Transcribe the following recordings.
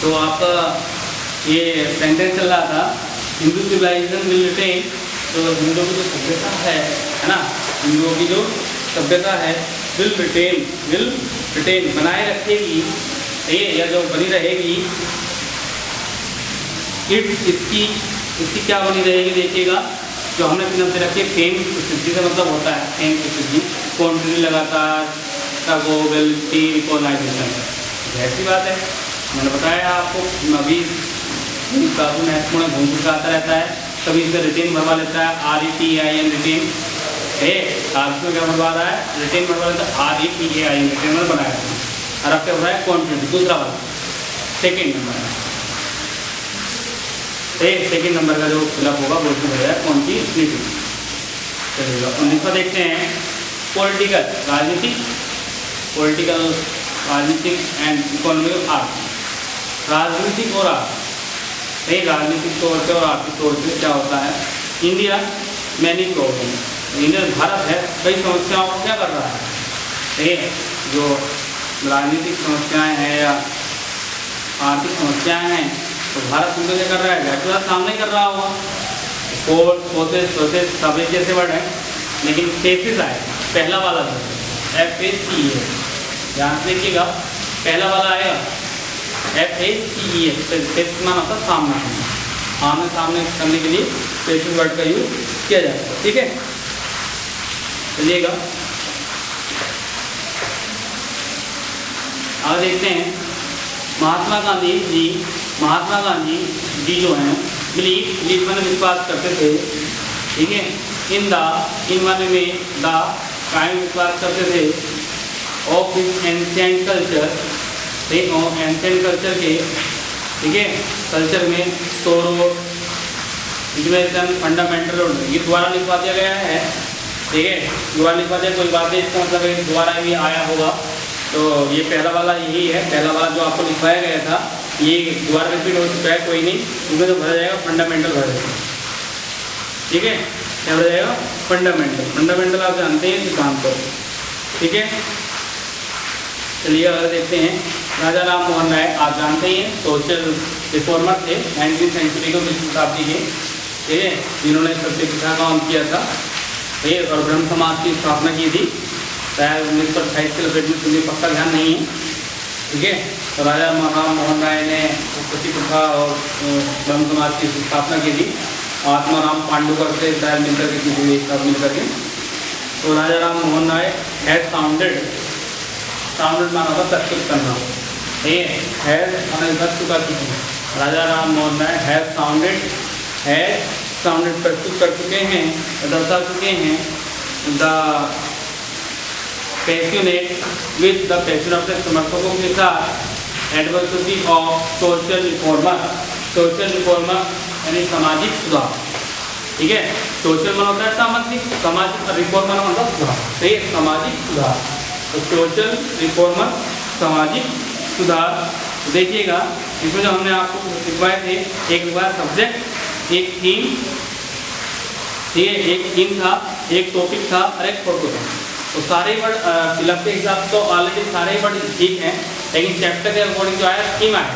तो आपका ये सेंटेंस चल रहा था हिंदू सिविलाइजेशन विल रिटेन, तो हिंदुओं की जो सभ्यता है ना, हिंदुओं की जो सभ्यता है विल रिटेन बनाए रखेगी, ये या जो बनी रहेगी, इसकी क्या बनी रहेगी देखिएगा, जो हमने फिल्म से रखी फेम प्रसिद्धि का मतलब होता है फेम प्रसिद्धि, कॉन्ट्री लगातार मोबिलिटी रिकॉग्नाइजेशन, ऐसी बात है। मैंने बताया आपको अभी काफी महत्वपूर्ण घूम फिर आता रहता है, कभी इसका रिटेन भरवा लेता है RETAIN रिटेन, आपको क्या भरवा रहा है रिटेन भरवा लेता है RETAIN रिटेन बनाया है, और आपका भरा है क्वांटिटी, दूसरा वाला सेकेंड नंबर है, सेकेंड नंबर का जो फिलअप होगा वो इसमें भरा है क्वांटिटी। चलिएगा 19वां देखते हैं पॉलिटिकल राजनीतिक एंड इकोनॉमिक आर्ट, राजनीतिक और आर्ट, राजनीतिक तौर से और आर्थिक तौर से क्या होता है। India many problem, India Bharat है कई समस्याओं को क्या कर रहा है, जो राजनीतिक समस्याएं हैं या आर्थिक समस्याएं हैं, तो भारत उनको क्या कर रहा है, वैसे सामने कर रहा होगा। प्रोसेस सब एक जैसे वर्ड है, लेकिन फेसिस आए, पहला वाला FACES, ध्यान से देखिएगा, पहला वाला आएगा FACES, फेसिस माना होता सामना, आमने सामने करने के लिए फेसिस वर्ड का यूज किया जाता है, ठीक है। चलिएगा आगे देखते हैं महात्मा गांधी जी जो हैं बिलीव मैंने विश्वास करते थे, ठीक है, इन माने में द कायम विश्वास करते थे of his ancient culture, ancient culture के, ठीक है, कल्चर में सोरो इंटीग्रेशन फंडामेंटल, ये द्वारा लिखवा दिया गया है, ठीक है, द्वारा लिखवा दिया, कोई बात है इसका मतलब द्वारा भी आया होगा, तो ये पहला वाला यही है, पहला वाला जो आपको लिखवाया गया था ये दोबारा रिपीट हो चुका है, कोई नहीं, उसमें तो भरा जाएगा फंडामेंटल भरा जाएगा, ठीक है, क्या भरा जाएगा फंडामेंटल आप जानते हैं सिद्धांत, ठीक है। चलिए अगर देखते हैं राजा राम मोहन राय, आप जानते ही हैं सोशल रिफॉर्मर थे 19वीं सेंचुरी को, 20वीं शताब्दी के, ठीक है, जिन्होंने सत्यप्रथा का काम किया था, ठीक है, और ब्रह्म समाज की स्थापना की थी, शायद 1928 के लपेट में मुझे पक्का ध्यान नहीं है, ठीक है। तो राजा राम मोहन राय ने सत्यप्रथा और ब्रह्म समाज की स्थापना की थी, आत्माराम पांडुकर से शायद मिलकर के की थी, एक साथ मिलकर के। तो राजा राम मोहन राय हैज साउंडेड माना होगा प्रस्तुत करना, हैज हमें कर चुका किसी, राजा राम मोहन राय हैज साउंडेड प्रस्तुत कर चुके हैं, दर्शा चुके हैं the passionate with the passion अपने समर्थकों के साथ एडवर्सिटी ऑफ सोशल रिफॉर्मर यानी सामाजिक सुधार, ठीक है, सोशल मन होता है सामाजिक, सामाजिक रिफॉर्मर मतलब सुधार, सही है, सामाजिक सुधार, तो सोशल रिफॉर्मर सामाजिक सुधार। देखिएगा इसमें जो हमने आपको लिखवाए थे, एक लिखवाया सब्जेक्ट, एक थीम, ठीक है, एक थीम था, एक टॉपिक था और एक फोटो था, तो सारे वर्ड फिलअप के हिसाब से तो ऑलरेडी सारे वर्ड ठीक हैं, लेकिन चैप्टर के अकॉर्डिंग जो आया थीम आया,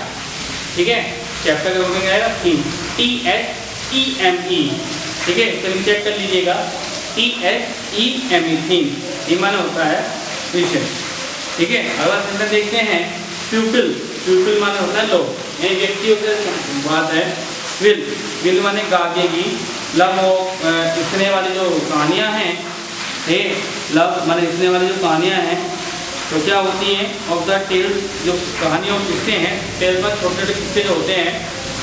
ठीक है, चैप्टर के अकॉर्डिंग आएगा थीम, THEME, ठीक है, चलिए चेक कर लीजिएगा, THEME थीम, ये माना होता है विषय, ठीक है। अगला सेंटेंस देखते हैं प्यूपिल माने होता है लोग, ये व्यक्तियों के बात है। विल माने गागेगी, लव इसने वाली जो कहानियाँ हैं, लव माने इसने वाली जो कहानियाँ हैं, तो क्या होती हैं, ऑफ द टेल्स, जो कहानियों किस्से हैं, टेल्स में छोटे छोटे किस्से जो होते हैं,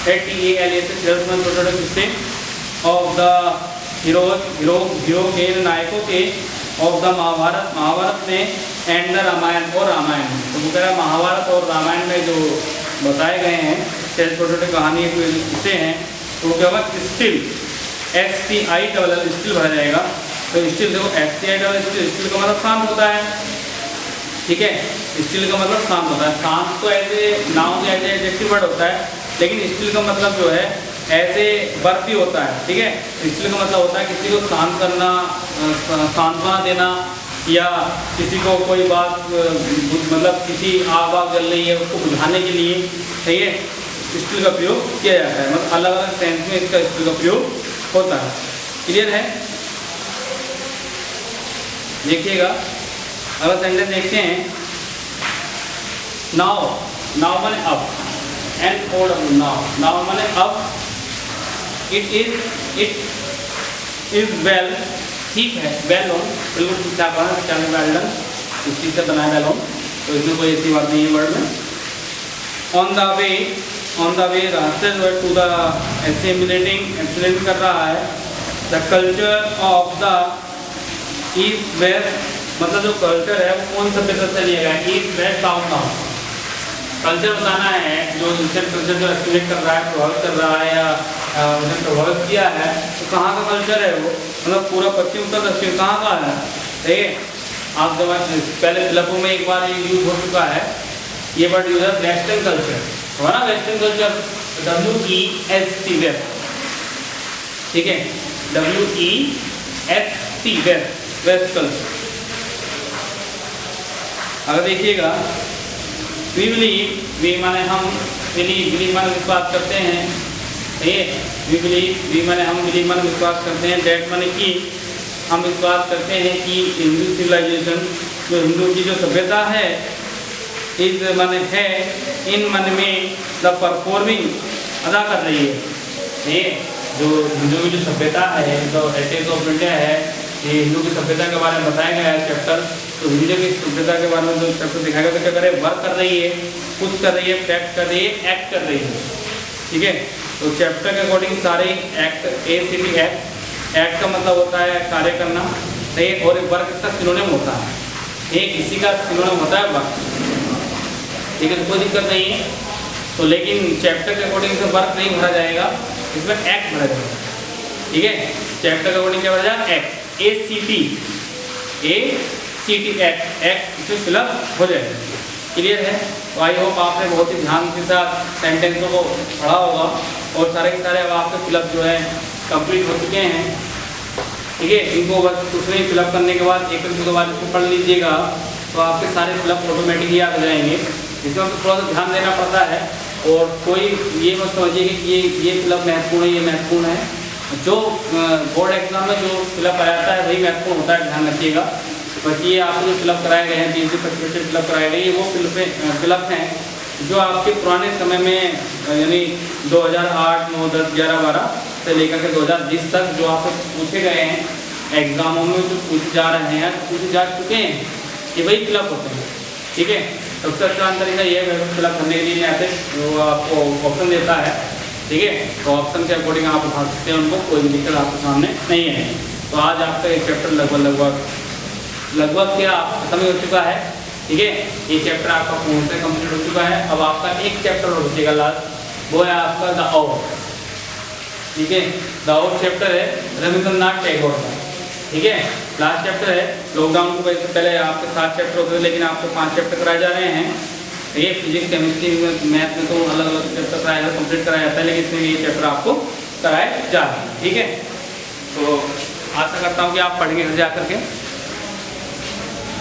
TALS से टेल्स में छोटे छोटे किस्से, ऑफ द हीरो के नायकों के, ऑफ द महाभारत में, एंड द रामायण और रामायण में, तो वो कह रहा है महाभारत और रामायण में जो बताए गए हैं छोटे छोटे कहानी के किस्से हैं, तो वो क्या होगा स्टिल, STILL स्टिल भरा जाएगा, तो स्टिल देखो STILL स्टिल का मतलब शांत होता है, ठीक है, स्टिल का मतलब शांत होता है, शांत तो ऐसे नाउन ऐसे एडजेक्टिव वर्ड होता है, लेकिन स्टिल का मतलब जो है ऐसे वर्ब भी होता है, ठीक है। स्टिल का मतलब होता है किसी को शांत करना, सांत्वना देना, या किसी को कोई बात मतलब किसी आग वाग जल रही है उसको बुझाने के लिए ठीक है, स्टील का प्रयोग किया जाता है, मतलब अलग अलग सेंस में इसका स्टील का प्रयोग होता है। क्लियर है? देखिएगा अगला सेंटेंस देखते हैं। नाउ, नाउ माने अब, and O W, now, now माने अब, इट इज वेल, ठीक है, वेल ऑन, बिल्कुल ठीक ठाक बना, क्या वेल डन, इस चीज़ से बना वेल ऑन, तो इसमें कोई ऐसी बात नहीं है वर्ड में। On the way, on the way रास्ते जो है टू द एसिमिलेटिंग, एसिमिलेट कर रहा है, the culture of the east west, मतलब जो कल्चर है वो कौन सभ्यता से लिया गया, east west south north, culture बताना है जो इंडियन कल्चर जो एस्टिमेट कर रहा है, प्रभावित कर रहा है या उन्हें प्रभावित किया है, तो कहाँ का कल्चर है वो, मतलब पूरा पश्चिम उत्तर दक्षिण कहाँ का है। ठीक है, आप जब पहले फिलअपों में एक बार ये यूज हो चुका है, ये वर्ड यूज है वेस्टर्न कल्चर, हमारा वेस्टर्न कल्चर WEST वेस्ट, ठीक है, WEST वेस्ट, वेस्ट कल्चर। अगर देखिएगा वी बिलीव, वी माने हम, बिलीव माने विश्वास करते हैं, ठीक है, वी बिलीव, वी माने हम, बिलीव माने विश्वास करते हैं, डेट माने कि हम विश्वास करते हैं कि हिंदू सिविलाइजेशन, जो हिंदू की जो सभ्यता है, इस माने है, इन मन में द परफॉर्मिंग अदा कर रही है, ठीक है, जो हिंदू की जो सभ्यता है, जो हेरिटेज ऑफ इंडिया है, ये हिंदू की सभ्यता के बारे में बताया गया है चैप्टर, तो हिंदू की सभ्यता के बारे में जो चैप्टर दिखाएगा तो क्या करे, वर्क कर रही है, कुछ कर रही है, फैक्ट कर रही है, एक्ट कर रही है, ठीक है। तो चैप्टर के अकॉर्डिंग सारे एक्ट, ACT एक्ट का मतलब होता है कार्य करना, सही, और वर्क इसका सिनोनिम होता है, एक इसी का सिनोनिम होता है वर्क, ठीक है, तो कोई दिक्कत नहीं है। तो लेकिन चैप्टर के अकॉर्डिंग से वर्क नहीं भरा जाएगा, इसमें एक्ट भरा जाएगा, ठीक है, चैप्टर के अकॉर्डिंग क्या भरा जाएगा, एक्ट, ACT एक्ट, एक्ट इसमें फिलअप हो जाएगा। क्लियर है? तो आई होप आपने बहुत ही ध्यान के साथ सेंटेंसों को पढ़ा होगा और सारे के सारे अब आपके फिलअप जो है कंप्लीट हो चुके हैं, ठीक है। इनको बस कुछ नहीं, फिलअप करने के बाद एक के बाद इसको पढ़ लीजिएगा तो आपके सारे फिलअप ऑटोमेटिकली याद हो जाएंगे। इसमें तो थोड़ा सा ध्यान देना पड़ता है, और कोई ये मत समझिए कि ये फिलअप महत्वपूर्ण है, ये महत्वपूर्ण है, जो बोर्ड एग्जाम में जो फिलअप आ जाता है वही महत्वपूर्ण होता है, ध्यान रखिएगा। बस ये आपको जो फिलअप कराए गए हैं, 20-25% फिलअप कराए गए, ये वो फिलअप हैं जो आपके पुराने समय में, यानी 2008, 9, 10, 11, 12 से लेकर के 2020 तक जो आपको पूछे गए हैं एग्जामों में, जो पूछे जा रहे हैं, पूछे जा चुके हैं, ये वही फिलअप होते हैं, ठीक है। सबसे अच्छा तरीका ये है फिलअप करने के लिए ऐसे वो आपको ऑप्शन देता है, ठीक है, तो ऑप्शन के अकॉर्डिंग आप उठा सकते हैं उनको, कोई भी दिक्कत आपके सामने नहीं है। तो आज आपका एक चैप्टर लगभग क्या खत्म हो चुका है, ठीक है, ये चैप्टर आपका पूर्ण से कंप्लीट हो चुका है। अब आपका एक चैप्टर और बचेगा लास्ट, वो है आपका द आउट, ठीक है, द आउट चैप्टर है रविंद्रनाथ टैगोर का, ठीक है, लास्ट चैप्टर है। लॉकडाउन को पहले आपके 7 चैप्टर होते थे, लेकिन आपको 5 चैप्टर कराए जा रहे हैं, ये फिजिक्स, केमिस्ट्री, मैथ में तो अलग अलग चैप्टर कराया कंप्लीट कराया जाता है, लेकिन इसमें ये चैप्टर आपको कराए जा रहे हैं, ठीक है। तो आशा करता हूँ कि आप पढ़ेंगे घर जा करके।